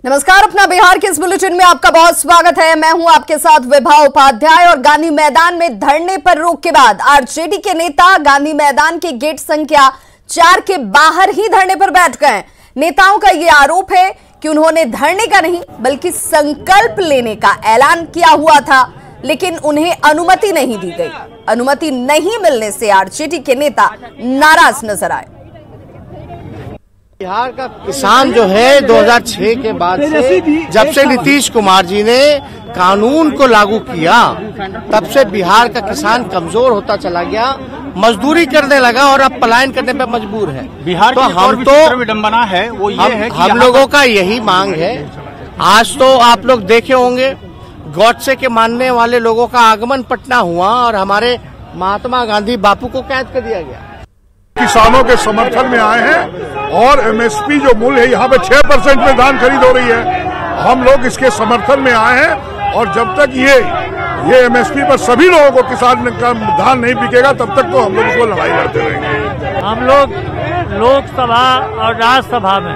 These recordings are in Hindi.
नमस्कार, अपना बिहार के इस बुलेटिन में आपका बहुत स्वागत है। मैं हूं आपके साथ विभा उपाध्याय। और गांधी मैदान में धरने पर रोक के बाद आरजेडी के नेता गांधी मैदान के गेट संख्या 4 के बाहर ही धरने पर बैठ गए। नेताओं का यह आरोप है कि उन्होंने धरने का नहीं बल्कि संकल्प लेने का ऐलान किया हुआ था, लेकिन उन्हें अनुमति नहीं दी गई। अनुमति नहीं मिलने से आरजेडी के नेता नाराज नजर आए। बिहार का किसान जो है 2006 के बाद से जब से नीतीश कुमार जी ने कानून को लागू किया, तब से बिहार का किसान कमजोर होता चला गया, मजदूरी करने लगा और अब पलायन करने पे मजबूर है। बिहार तो हम तो विडंबना है वो ये है कि हम लोगों का यही मांग है। आज तो आप लोग देखे होंगे गॉडसे के मानने वाले लोगों का आगमन पटना हुआ और हमारे महात्मा गांधी बापू को कैद कर दिया गया। किसानों के समर्थन में आए हैं और एमएसपी जो मूल्य है यहाँ पे 6% में धान खरीद हो रही है, हम लोग इसके समर्थन में आए हैं। और जब तक ये एमएसपी पर सभी लोगों को किसान का धान नहीं बिकेगा तब तक तो हम लोग इसको लड़ाई लड़ते रहेंगे। हम लोग लोकसभा और राज्यसभा में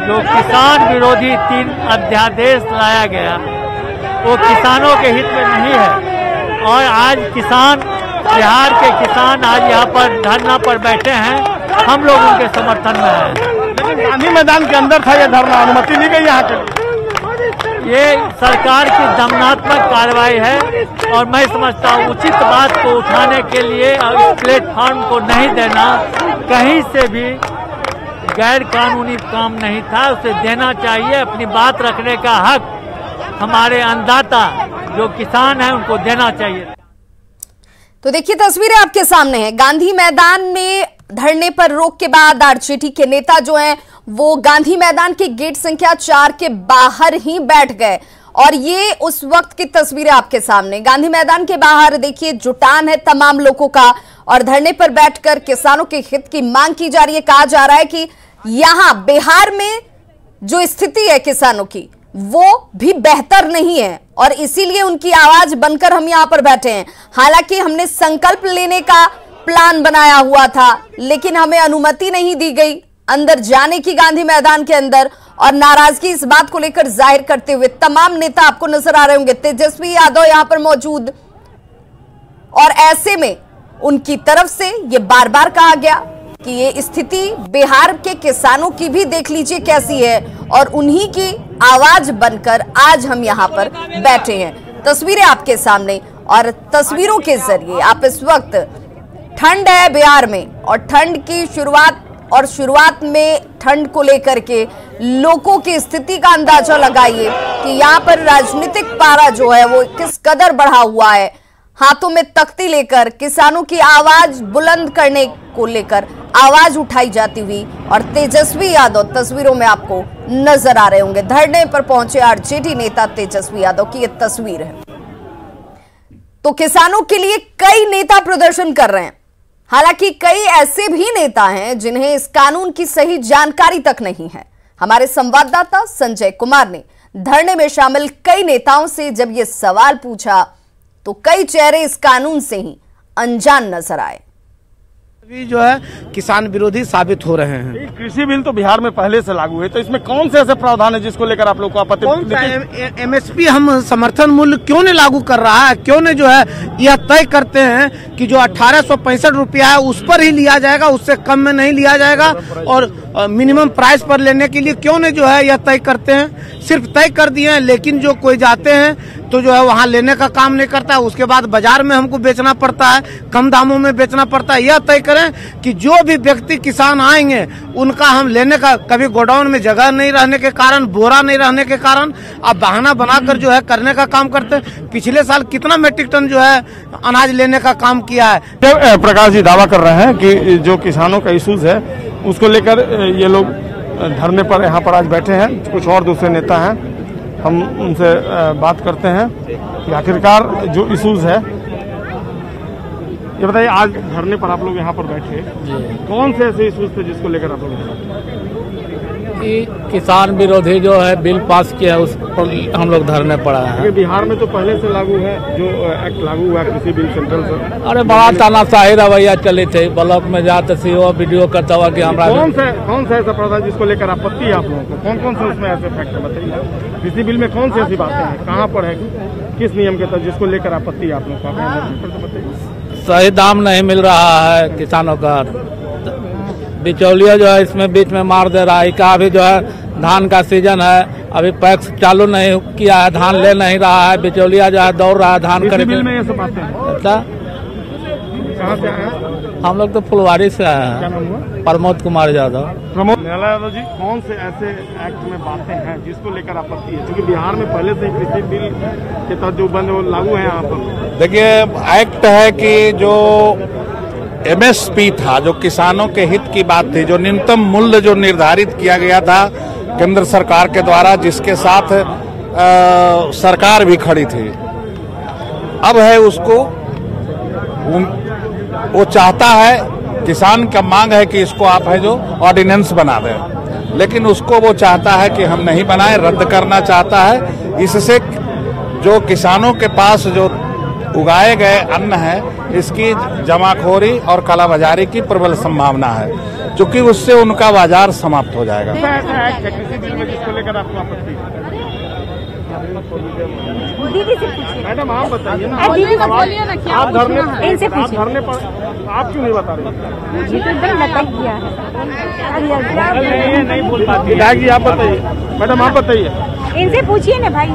जो किसान विरोधी 3 अध्यादेश लाया गया वो किसानों के हित में नहीं है। और आज बिहार के किसान आज यहाँ पर धरना पर बैठे हैं, हम लोग उनके समर्थन में हैं। लेकिन गांधी मैदान के अंदर था ये धरना, अनुमति नहीं गई यहाँ के। ये सरकार की दमनात्मक कार्रवाई है और मैं समझता हूँ उचित बात को उठाने के लिए और इस प्लेटफॉर्म को नहीं देना, कहीं से भी गैर कानूनी काम नहीं था, उसे देना चाहिए। अपनी बात रखने का हक हमारे अन्नदाता जो किसान हैं उनको देना चाहिए। तो देखिए तस्वीरें आपके सामने हैं। गांधी मैदान में धरने पर रोक के बाद आरजेडी के नेता जो हैं वो गांधी मैदान के गेट संख्या 4 के बाहर ही बैठ गए। और ये उस वक्त की तस्वीरें आपके सामने। गांधी मैदान के बाहर देखिए जुटान है तमाम लोगों का और धरने पर बैठकर किसानों के हित की मांग की जा रही है। कहा जा रहा है कि यहां बिहार में जो स्थिति है किसानों की वो भी बेहतर नहीं है और इसीलिए उनकी आवाज बनकर हम यहां पर बैठे हैं। हालांकि हमने संकल्प लेने का प्लान बनाया हुआ था, लेकिन हमें अनुमति नहीं दी गई अंदर जाने की गांधी मैदान के अंदर। और नाराजगी इस बात को लेकर जाहिर करते हुए तमाम नेता आपको नजर आ रहे होंगे। तेजस्वी यादव यहां पर मौजूद, और ऐसे में उनकी तरफ से यह बार बार कहा गया कि ये स्थिति बिहार के किसानों की भी देख लीजिए कैसी है और उन्हीं की आवाज बनकर आज हम यहां पर बैठे हैं। तस्वीरें आपके सामने और तस्वीरों के जरिए आप इस वक्त ठंड है बिहार में और ठंड की शुरुआत में ठंड को लेकर के लोगों की स्थिति का अंदाजा लगाइए कि यहाँ पर राजनीतिक पारा जो है वो किस कदर बढ़ा हुआ है। हाथों में तख्ती लेकर किसानों की आवाज बुलंद करने को लेकर आवाज उठाई जाती हुई और तेजस्वी यादव तस्वीरों में आपको नजर आ रहे होंगे। धरने पर पहुंचे आरजेडी नेता तेजस्वी यादव की यह तस्वीर है। तो किसानों के लिए कई नेता प्रदर्शन कर रहे हैं। हालांकि कई ऐसे भी नेता हैं जिन्हें इस कानून की सही जानकारी तक नहीं है। हमारे संवाददाता संजय कुमार ने धरने में शामिल कई नेताओं से जब यह सवाल पूछा तो कई चेहरे इस कानून से ही अनजान नजर आए। जो है किसान विरोधी साबित हो रहे हैं। कृषि बिल तो बिहार में पहले से लागू है, तो इसमें कौन से ऐसे प्रावधान है जिसको लेकर आप लोग को आपत्ति? एमएसपी हम समर्थन मूल्य क्यों नहीं लागू कर रहा है, क्यों नहीं जो है यह तय करते हैं कि जो 1865 रुपया है उस पर ही लिया जाएगा, उससे कम में नहीं लिया जाएगा। और मिनिमम प्राइस पर लेने के लिए क्यों नहीं जो है यह तय करते हैं। सिर्फ तय कर दिए हैं, लेकिन जो कोई जाते हैं तो जो है वहाँ लेने का काम नहीं करता है। उसके बाद बाजार में हमको बेचना पड़ता है, कम दामों में बेचना पड़ता है। यह तय करें कि जो भी व्यक्ति किसान आएंगे उनका हम लेने का, कभी गोडाउन में जगह नहीं रहने के कारण, बोरा नहीं रहने के कारण अब बहाना बनाकर जो है करने का काम करते हैं। पिछले साल कितना मीट्रिक टन जो है अनाज लेने का काम किया है। प्रकाश जी दावा कर रहे हैं कि जो किसानों का इशूज है उसको लेकर ये लोग धरने पर यहाँ पर आज बैठे हैं। कुछ और दूसरे नेता हैं, हम उनसे बात करते हैं कि आखिरकार जो इश्यूज है, ये बताइए आज धरने पर आप लोग यहाँ पर बैठे, कौन से ऐसे इश्यूज थे जिसको लेकर आप लोग? किसान विरोधी जो है बिल पास किया है उस पर हम लोग धरने पड़ा है। बिहार में तो पहले से लागू है, जो एक्ट लागू हुआ कृषि बिल सेंट्रल से। अरे बड़ा तानाशाही रवैया चली थी, ब्लॉक में जाते सीओ वीडियो करता हुआ कि हमारा कौन सा ऐसा प्रावधान जिसको लेकर आपत्ति है आप लोगों को? कौन से उसमें ऐसे फैक्ट बताइए, कृषि बिल में कौन सी ऐसी बातें हैं, कहाँ पर है, किस नियम के तहत जिसको लेकर आपत्ति है आप लोगों को? सही दाम नहीं मिल रहा है किसानों का, बिचौलिया जो है इसमें बीच में मार दे रहा है। का अभी जो है धान का सीजन है, अभी पैक्स चालू नहीं किया है, धान ले नहीं रहा है, बिचौलिया जो है दौड़ रहा है धान खरीदने। बिल में ये सब बातें हैं। अच्छा, कहाँ से आए हैं? हम लोग तो फुलवारी से आए हैं। क्या नाम हुआ? प्रमोद कुमार यादव। प्रमोद यादव जी, कौन से ऐसे एक्ट में बातें हैं जिसको लेकर आपत्ति है? क्योंकि बिहार में पहले से कृषि बिल के तहत जो बंद वो लागू है यहाँ पर। देखिए, एक्ट है कि जो एमएसपी था, जो किसानों के हित की बात थी, जो न्यूनतम मूल्य जो निर्धारित किया गया था केंद्र सरकार के द्वारा, जिसके साथ सरकार भी खड़ी थी, अब है उसको वो चाहता है, किसान का मांग है कि इसको आप है जो ऑर्डिनेंस बना दें, लेकिन उसको वो चाहता है कि हम नहीं बनाए, रद्द करना चाहता है। इससे जो किसानों के पास जो उगाए गए अन्न है, इसकी जमाखोरी और कालाबाजारी की प्रबल संभावना है, क्योंकि उससे उनका बाजार समाप्त हो जाएगा। मैडम आप बताइए ना, आप धरने पर आप क्यों नहीं बता रहे? नहीं बोल पाती। आप बताइए मैडम, आप बताइए, इनसे पूछिए ना भाई,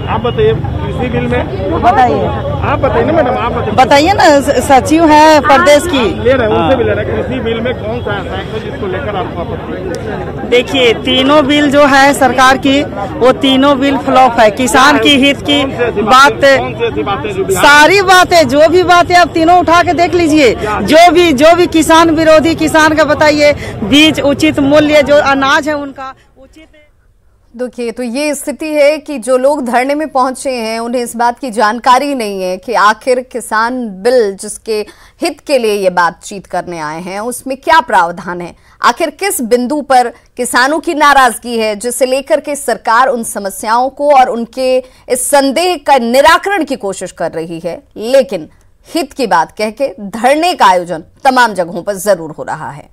आप बताइए कृषि बिल में बताइए, आप बताइए ना मैडम, आप बताइए ना, सचिव है प्रदेश की, ले रहे हैं उनसे भी ले रहे हैं। कृषि बिल में कौन सा ऐसा है जिसको लेकर आपको आपत्ति? देखिए तीनों बिल जो है सरकार की, वो तीनों बिल फ्लॉप है। किसान की हित की बात, सारी बातें, जो भी बातें आप तीनों उठा के देख लीजिए, जो भी किसान विरोधी, किसान का बताइए, बीज उचित मूल्य, जो अनाज है उनका उचित। देखिए, तो ये स्थिति है कि जो लोग धरने में पहुंचे हैं उन्हें इस बात की जानकारी नहीं है कि आखिर किसान बिल जिसके हित के लिए ये बातचीत करने आए हैं उसमें क्या प्रावधान है, आखिर किस बिंदु पर किसानों की नाराजगी है जिसे लेकर के सरकार उन समस्याओं को और उनके इस संदेह का निराकरण की कोशिश कर रही है, लेकिन हित की बात कह के धरने का आयोजन तमाम जगहों पर जरूर हो रहा है।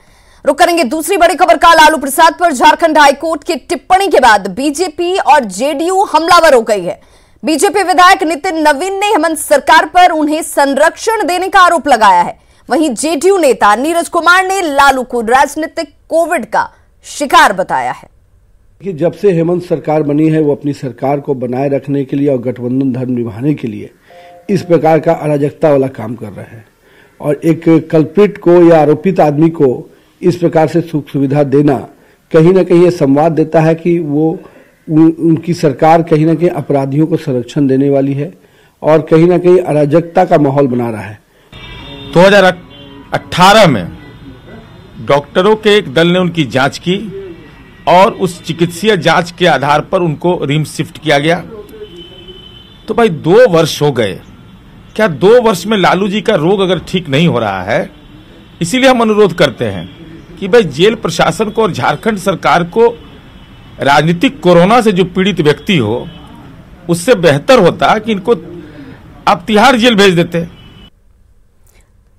रुक करेंगे दूसरी बड़ी खबर का। लालू प्रसाद पर झारखंड हाईकोर्ट की टिप्पणी के बाद बीजेपी और जेडीयू हमलावर हो गई है। बीजेपी विधायक नितिन नवीन ने हेमंत सरकार पर उन्हें संरक्षण देने का आरोप लगाया है। वहीं जेडीयू नेता नीरज कुमार ने लालू को राजनीतिक कोविड का शिकार बताया है। कि जब से हेमंत सरकार बनी है वो अपनी सरकार को बनाए रखने के लिए और गठबंधन धर्म निभाने के लिए इस प्रकार का अराजकता वाला काम कर रहे हैं, और एक कल्प्रिट को या आरोपित आदमी को इस प्रकार से सुख सुविधा देना कहीं ना कहीं ये संवाद देता है कि वो उनकी सरकार कहीं ना कहीं अपराधियों को संरक्षण देने वाली है और कहीं ना कहीं अराजकता का माहौल बना रहा है। 2018 में डॉक्टरों के एक दल ने उनकी जांच की और उस चिकित्सीय जांच के आधार पर उनको रिम्स शिफ्ट किया गया। तो भाई 2 वर्ष हो गए, क्या 2 वर्ष में लालू जी का रोग अगर ठीक नहीं हो रहा है, इसीलिए हम अनुरोध करते हैं कि भाई जेल प्रशासन को और झारखंड सरकार को राजनीतिक कोरोना से जो पीड़ित व्यक्ति हो उससे बेहतर होता कि इनको आप तिहाड़ जेल भेज देते।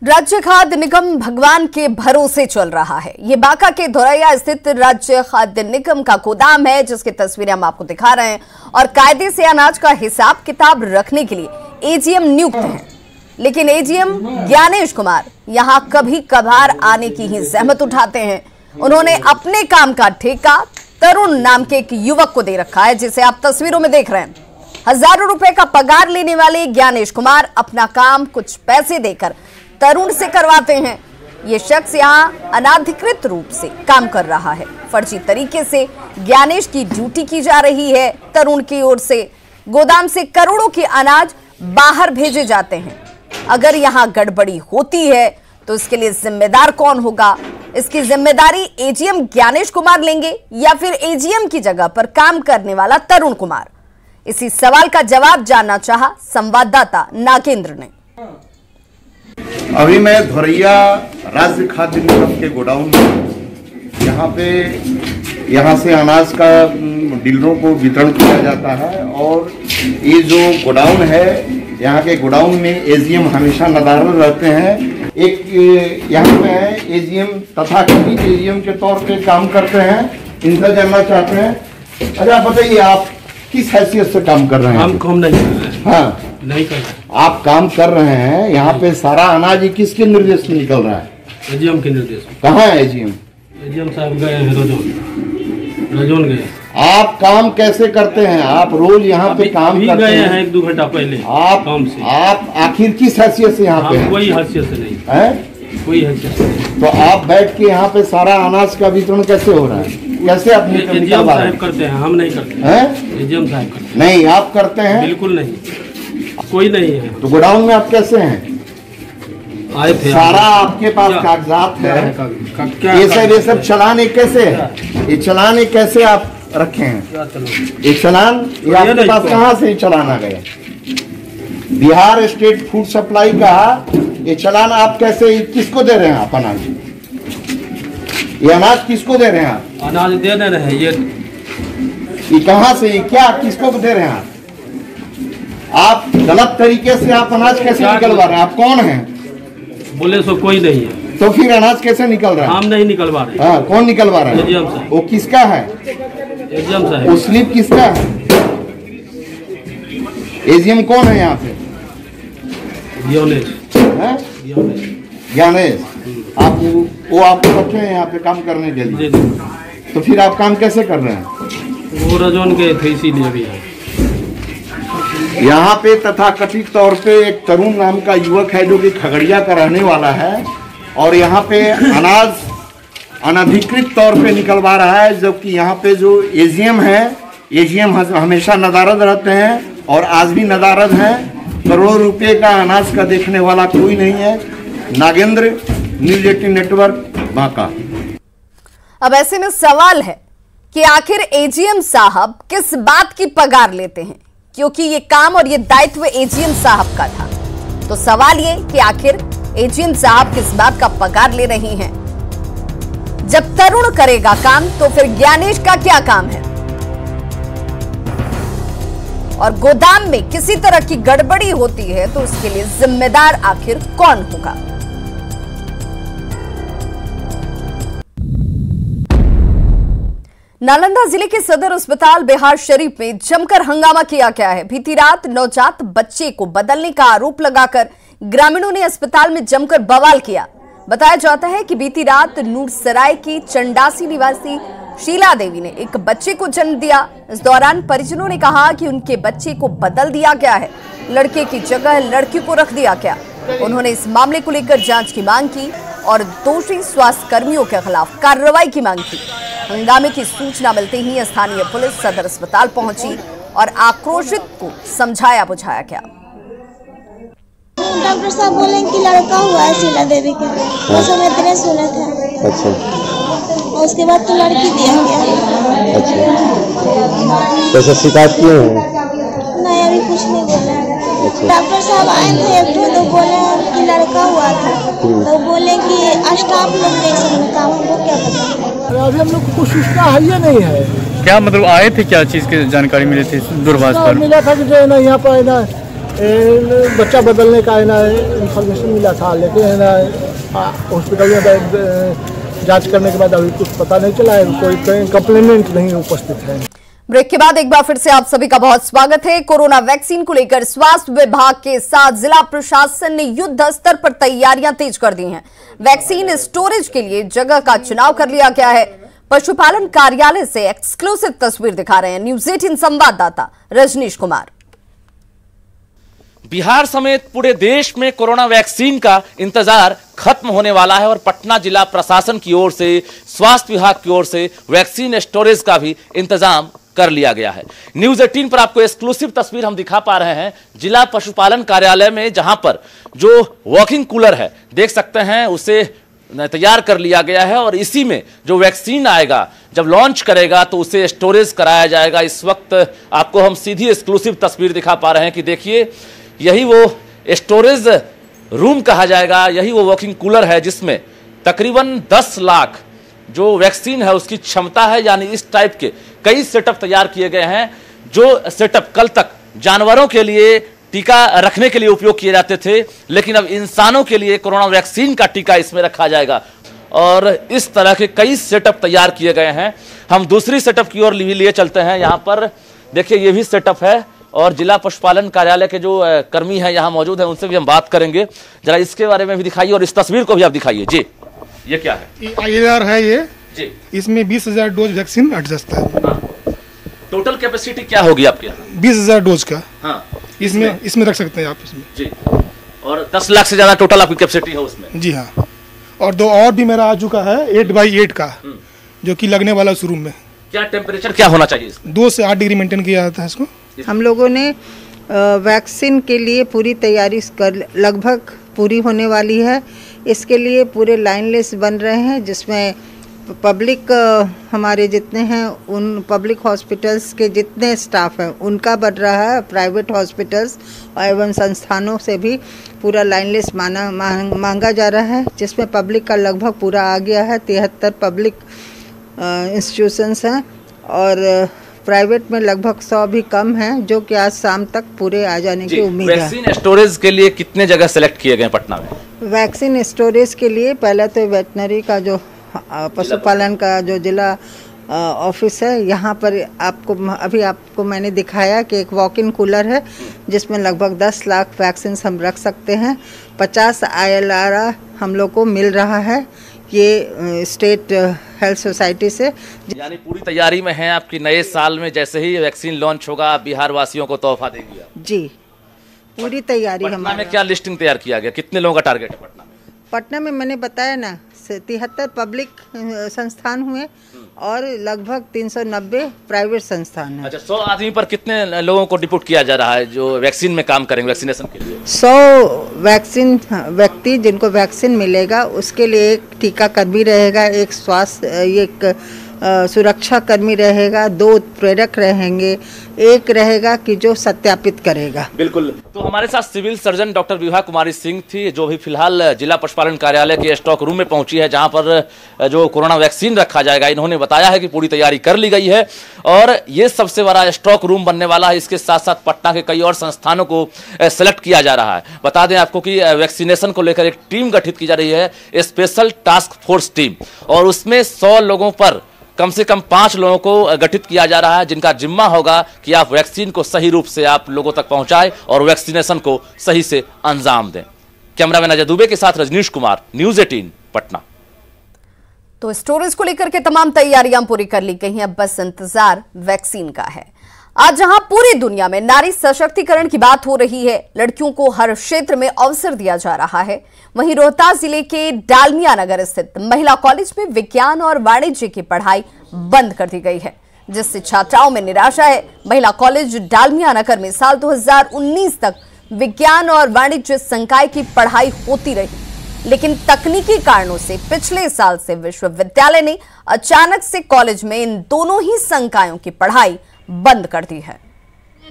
राज्य खाद्य निगम भगवान के भरोसे चल रहा है। ये बांका के धोरैया स्थित राज्य खाद्य निगम का गोदाम है जिसकी तस्वीरें हम आपको दिखा रहे हैं, और कायदे से अनाज का हिसाब किताब रखने के लिए एजीएम नियुक्त हैं। लेकिन एजीएम ज्ञानेश कुमार यहां कभी कभार आने की ही जहमत उठाते हैं। उन्होंने अपने काम का ठेका तरुण नाम के एक युवक को दे रखा है, जिसे आप तस्वीरों में देख रहे हैं। हजारों रुपए का पगार लेने वाले ज्ञानेश कुमार अपना काम कुछ पैसे देकर तरुण से करवाते हैं। ये शख्स यहां अनाधिकृत रूप से काम कर रहा है। फर्जी तरीके से ज्ञानेश की ड्यूटी की जा रही है। तरुण की ओर से गोदाम से करोड़ों के अनाज बाहर भेजे जाते हैं। अगर यहां गड़बड़ी होती है तो इसके लिए जिम्मेदार कौन होगा? इसकी जिम्मेदारी एजीएम ज्ञानेश कुमार लेंगे या फिर एजीएम की जगह पर काम करने वाला तरुण कुमार? इसी सवाल का जवाब जानना चाहा संवाददाता नागेंद्र ने। अभी मैं धोरैया राज्य खाद्य निगम के गोडाउन में, यहाँ पे यहाँ से अनाज का डीलरों को वितरण किया जाता है। और ये जो गोडाउन है, यहाँ के गोडाउन में एजीएम हमेशा नदारद रहते हैं। एक यहाँ पे है एजीएम तथाकथित एजीएम के तौर पे काम करते हैं। इनसे जानना चाहते हैं, अच्छा बताइए आप किस हैसियत से काम कर रहे हैं? हम काम नहीं कर रहे हैं। हाँ, नहीं कर रहे। आप काम कर रहे हैं, यहाँ पे सारा अनाज किसके निर्देश में निकल रहा है? एजीएम के निर्देश। कहाँ है एजीएम? एजीएम साहब गए हैं रजौन गए। आप काम कैसे करते हैं? आप रोज यहाँ पे काम करते गए हैं 1-2 घंटा पहले आप काम से। आप आखिर किस हैसियत से यहाँ पे हैं? कोई हैसियत से नहीं है, कोई हैसियत से नहीं। तो आप बैठ के यहाँ पे सारा अनाज का वितरण कैसे हो रहा है? कैसे अपनी एजीएम साहब करते हैं, हम नहीं करते हैं। एजीएम साहब करते हैं। नहीं, आप करते हैं? बिल्कुल नहीं, कोई नहीं है। तो गोडाउन में आप कैसे हैं? आए थे। सारा आपके पास कागजात है, ये सब चलान कैसे है? ये चलान कैसे आप रखे हैं? ये चलान ये आपके पास कहाँ से चलान आ गया? बिहार स्टेट फूड सप्लाई का ये चलान आप कैसे, किसको दे रहे हैं आप अनाज? ये अनाज किसको दे रहे हैं आप? अनाज दे रहे हैं ये कहाँ से, क्या किसको दे रहे हैं आप? गलत तरीके से आप अनाज कैसे निकलवा रहे हैं? आप कौन हैं? बोले सो कोई नहीं है। तो फिर अनाज कैसे निकल रहा है? हम नहीं निकलवा रहे। हाँ, कौन निकलवा रहा है? एजीएम साहब। वो किसका है? एजीएम साहब। वो स्लिप किसका है? एजीएम कौन है यहाँ पे? ज्ञानेश। आप वो आपको रखे हैं यहाँ पे काम करने के लिए, तो फिर आप काम कैसे कर रहे हैं? वो रजौन गए थे इसीलिए भी है। यहाँ पे तथाकथित तौर पे एक तरुण नाम का युवक है जो कि खगड़िया का रहने वाला है, और यहाँ पे अनाज अनधिकृत तौर पे निकलवा रहा है, जबकि यहाँ पे जो एजीएम है, एजीएम हमेशा नदारद रहते हैं और आज भी नदारद हैं। करोड़ों रुपए का अनाज का देखने वाला कोई नहीं है। Nagendra, news 18 network, Banka. अब ऐसे में सवाल है कि आखिर एजीएम साहब किस बात की पगार लेते हैं, क्योंकि ये काम और ये दायित्व एजीएम साहब का था। तो सवाल ये कि आखिर एजीएम साहब किस बात का पगार ले रही हैं? जब तरुण करेगा काम तो फिर ज्ञानेश का क्या काम है? और गोदाम में किसी तरह की गड़बड़ी होती है तो उसके लिए जिम्मेदार आखिर कौन होगा? नालंदा जिले के सदर अस्पताल बिहार शरीफ में जमकर हंगामा किया गया है। बीती रात नवजात बच्चे को बदलने का आरोप लगाकर ग्रामीणों ने अस्पताल में जमकर बवाल किया। बताया जाता है कि बीती रात नूरसराय की चंडासी निवासी शीला देवी ने एक बच्चे को जन्म दिया। इस दौरान परिजनों ने कहा कि उनके बच्चे को बदल दिया गया है, लड़के की जगह लड़की को रख दिया गया। उन्होंने इस मामले को लेकर जांच की मांग की और दोषी स्वास्थ्य कर्मियों के खिलाफ कार्रवाई की मांग की। हंगामे की सूचना मिलते ही स्थानीय पुलिस सदर अस्पताल पहुंची और आक्रोशित को समझाया बुझाया गया। डॉक्टर साहब बोले कि लड़का हुआ है शीला देवी के, वो सब इतने सुने थे। अच्छा। और उसके बाद तो लड़की दिया गया। अच्छा, तो शिकायत किए हैं? नहीं, अभी कुछ नहीं बोला। अच्छा। डॉक्टर साहब आए थे एक तो बोले कि लड़का हुआ था, तो बोले कि स्टाफ लोग देख सकते काम, हमको क्या पता। अभी हम लोग को कुछ सूचना है ही नहीं है। क्या मतलब आए थे, क्या चीज की जानकारी मिली थी? दूरभाष पर मिला था कि जो है ना यहाँ पर ना बच्चा बदलने का है ना इंफॉर्मेशन मिला था, लेकिन है ना हॉस्पिटल में जांच करने के बाद अभी कुछ पता नहीं चला है, कोई कंप्लेनेंट नहीं उपस्थित है। ब्रेक के बाद एक बार फिर से आप सभी का बहुत स्वागत है। कोरोना वैक्सीन को लेकर स्वास्थ्य विभाग के साथ जिला प्रशासन ने युद्ध स्तर पर तैयारियां तेज कर दी हैं। वैक्सीन स्टोरेज के लिए जगह का चुनाव कर लिया गया है। पशुपालन कार्यालय से एक्सक्लूसिव तस्वीर दिखा रहे हैं न्यूज़ 18 संवाददाता रजनीश कुमार। बिहार समेत पूरे देश में कोरोना वैक्सीन का इंतजार खत्म होने वाला है और पटना जिला प्रशासन की ओर से, स्वास्थ्य विभाग की ओर से वैक्सीन स्टोरेज का भी इंतजाम कर लिया गया है। न्यूज़ 18 पर आपको एक्सक्लूसिव तस्वीर हम दिखा पा रहे हैं जिला पशुपालन कार्यालय में, जहां पर जो वॉकिंग कूलर है देख सकते हैं उसे तैयार कर लिया गया है और इसी में जो वैक्सीन आएगा, जब लॉन्च करेगा तो उसे स्टोरेज कराया जाएगा। इस वक्त आपको हम सीधी एक्सक्लूसिव तस्वीर दिखा पा रहे हैं कि देखिए, यही वो स्टोरेज रूम कहा जाएगा, यही वो वॉकिंग कूलर है जिसमें तकरीबन 10 लाख जो वैक्सीन है उसकी क्षमता है, यानी इस टाइप के कई सेटअप तैयार किए गए हैं जो सेटअप कल तक जानवरों के लिए टीका रखने के लिए उपयोग किए जाते थे, लेकिन अब इंसानों के लिए कोरोना वैक्सीन का टीका इसमें रखा जाएगा और इस तरह के कई सेटअप तैयार किए गए हैं। हम दूसरी सेटअप की ओर लिए चलते हैं। यहाँ पर देखिए ये भी सेटअप है और जिला पशुपालन कार्यालय के जो कर्मी हैं यहाँ मौजूद हैं, उनसे भी हम बात करेंगे। जरा इसके बारे में भी दिखाइए और इस तस्वीर को भी आप दिखाइए जी। ये क्या है? IAR है ये जी। इसमें 20,000 डोज वैक्सीन अट जाता है। टोटल कैपेसिटी क्या होगी आपके यहाँ? 20,000 डोज का। हाँ, इसमें रख सकते हैं आप इसमें जी। और 10 लाख से ज्यादा टोटल आपकी कैपेसिटी है उसमें? जी हाँ। और दो और भी मेरा आ चुका है 8x8 का, जो कि लगने वाला शुरू में। क्या टेम्परेचर क्या होना चाहिए? 2 से 8 डिग्री मेंटेन किया जाता है इसको। हम लोगों ने वैक्सीन के लिए पूरी तैयारी कर लगभग पूरी होने वाली है। इसके लिए पूरे लाइन लिस्ट बन रहे हैं, जिसमें पब्लिक हमारे जितने हैं उन पब्लिक हॉस्पिटल्स के जितने स्टाफ हैं उनका बढ़ रहा है, प्राइवेट हॉस्पिटल्स एवं संस्थानों से भी पूरा लाइन लिस्ट मांगा जा रहा है, जिसमें पब्लिक का लगभग पूरा आ गया है। 73 पब्लिक इंस्टीट्यूशंस हैं और प्राइवेट में लगभग 100 भी कम हैं, जो कि आज शाम तक पूरे आ जाने की उम्मीद है। वैक्सीन स्टोरेज के लिए कितने जगह सेलेक्ट किए गए पटना में? वैक्सीन स्टोरेज के लिए पहले तो वेटनरी का जो पशुपालन का जो जिला ऑफिस है, यहाँ पर आपको मैंने दिखाया कि एक वॉक इन कूलर है जिसमें लगभग 10 लाख वैक्सीन हम रख सकते हैं। 50 ILR हम लोग को मिल रहा है ये स्टेट हेल्थ सोसाइटी से। यानी पूरी तैयारी में है आपकी, नए साल में जैसे ही वैक्सीन लॉन्च होगा बिहार वासियों को तोहफा देगी आप? जी, पूरी तैयारी। पटना में क्या लिस्टिंग तैयार किया गया? कितने लोगों का टारगेट है पटना में? पटना में मैंने बताया ना 73 पब्लिक संस्थान हुए और लगभग 390 प्राइवेट संस्थान हैं। अच्छा, 100 आदमी पर कितने लोगों को डिप्यूट किया जा रहा है जो वैक्सीन में काम करेंगे वैक्सीनेशन के लिए? 100 वैक्सीन व्यक्ति जिनको वैक्सीन मिलेगा उसके लिए एक टीकाकर्मी रहेगा, एक एक सुरक्षा कर्मी रहेगा, 2 उत्प्रेरक रहेंगे, एक रहेगा कि जो सत्यापित करेगा। बिल्कुल। तो हमारे साथ civil surgeon doctor Vibha Kumari Singh थी, जो भी फिलहाल जिला पशुपालन कार्यालय के स्टॉक रूम में पहुंची है, जहां पर जो कोरोना वैक्सीन रखा जाएगा। इन्होंने बताया है कि पूरी तैयारी कर ली गई है और ये सबसे बड़ा स्टॉक रूम बनने वाला है। इसके साथ साथ पटना के कई और संस्थानों को सेलेक्ट किया जा रहा है। बता दें आपको कि वैक्सीनेशन को लेकर एक टीम गठित की जा रही है, स्पेशल टास्क फोर्स टीम, और उसमें 100 लोगों पर कम से कम 5 लोगों को गठित किया जा रहा है, जिनका जिम्मा होगा कि आप वैक्सीन को सही रूप से आप लोगों तक पहुंचाएं और वैक्सीनेशन को सही से अंजाम दें। कैमरामैन अजय दुबे के साथ रजनीश कुमार, न्यूज़ 18 पटना। तो स्टोरेज को लेकर के तमाम तैयारियां पूरी कर ली गई हैं, अब बस इंतजार वैक्सीन का है। आज जहां पूरी दुनिया में नारी सशक्तिकरण की बात हो रही है, लड़कियों को हर क्षेत्र में अवसर दिया जा रहा है, वहीं रोहतास जिले के डालमिया नगर स्थित महिला कॉलेज में विज्ञान और वाणिज्य की पढ़ाई बंद कर दी गई है, जिससे छात्राओं में निराशा है। महिला कॉलेज डालमिया नगर में साल 2019 तक विज्ञान और वाणिज्य संकाय की पढ़ाई होती रही, लेकिन तकनीकी कारणों से पिछले साल से विश्वविद्यालय ने अचानक से कॉलेज में इन दोनों ही संकायों की पढ़ाई बंद कर दी है।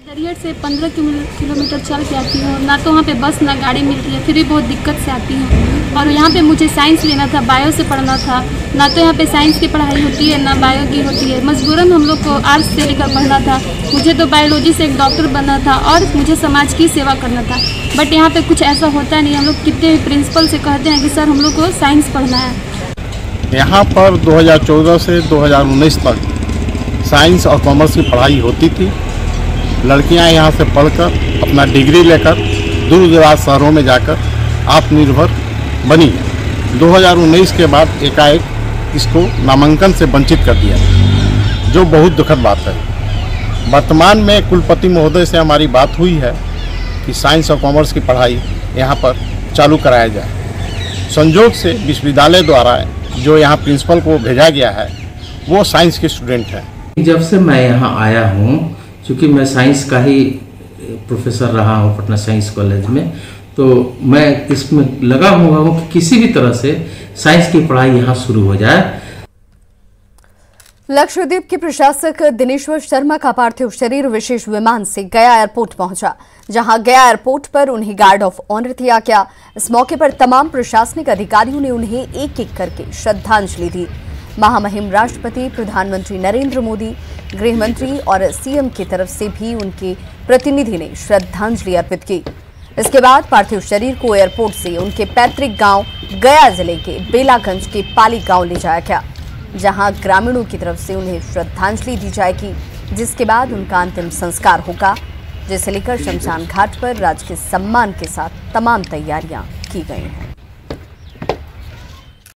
दरियर से 15 किलोमीटर चल के आती हूँ, ना तो वहाँ पे बस ना गाड़ी मिलती है, फिर भी बहुत दिक्कत से आती हूँ। और यहाँ पे मुझे साइंस लेना था, बायो से पढ़ना था, ना तो यहाँ पे साइंस की पढ़ाई होती है ना बायो की होती है। मजबूरन हम लोग को आर्ट्स से लेकर पढ़ना था। मुझे तो बायोलॉजी से एक डॉक्टर बनना था और मुझे समाज की सेवा करना था, बट यहाँ पर कुछ ऐसा होता नहीं। हम लोग कितने प्रिंसिपल से कहते हैं कि सर हम लोग को साइंस पढ़ना है। यहाँ पर 2014 से 2019 तक साइंस और कॉमर्स की पढ़ाई होती थी। लड़कियां यहाँ से पढ़कर अपना डिग्री लेकर दूर दराज शहरों में जाकर आत्मनिर्भर बनी। 2019 के बाद एकाएक इसको नामांकन से वंचित कर दिया, जो बहुत दुखद बात है। वर्तमान में कुलपति महोदय से हमारी बात हुई है कि साइंस और कॉमर्स की पढ़ाई यहाँ पर चालू कराया जाए। संयोग से विश्वविद्यालय द्वारा जो यहाँ प्रिंसिपल को भेजा गया है वो साइंस के स्टूडेंट हैं। जब से मैं यहाँ आया हूँ, चूँकि मैं साइंस का ही प्रोफेसर रहा हूँ पटना साइंस कॉलेज में, तो मैं इसमें लगा हुआ हूँ कि किसी भी तरह से साइंस की पढ़ाई यहाँ शुरू हो जाए। लक्षद्वीप के प्रशासक दिनेश्वर शर्मा का पार्थिव शरीर विशेष विमान से गया एयरपोर्ट पहुंचा, जहां गया एयरपोर्ट पर उन्हें गार्ड ऑफ ऑनर दिया गया। इस मौके पर तमाम प्रशासनिक अधिकारियों ने उन्हें एक एक करके श्रद्धांजलि दी। महामहिम राष्ट्रपति, प्रधानमंत्री नरेंद्र मोदी, गृह मंत्री और सीएम की तरफ से भी उनके प्रतिनिधि ने श्रद्धांजलि अर्पित की। इसके बाद पार्थिव शरीर को एयरपोर्ट से उनके पैतृक गांव गया जिले के बेलागंज के पाली गांव ले जाया गया, जहां ग्रामीणों की तरफ से उन्हें श्रद्धांजलि दी जाएगी, जिसके बाद उनका अंतिम संस्कार होगा, जिसे लेकर शमशान घाट पर राजकीय सम्मान के साथ तमाम तैयारियां की गई हैं।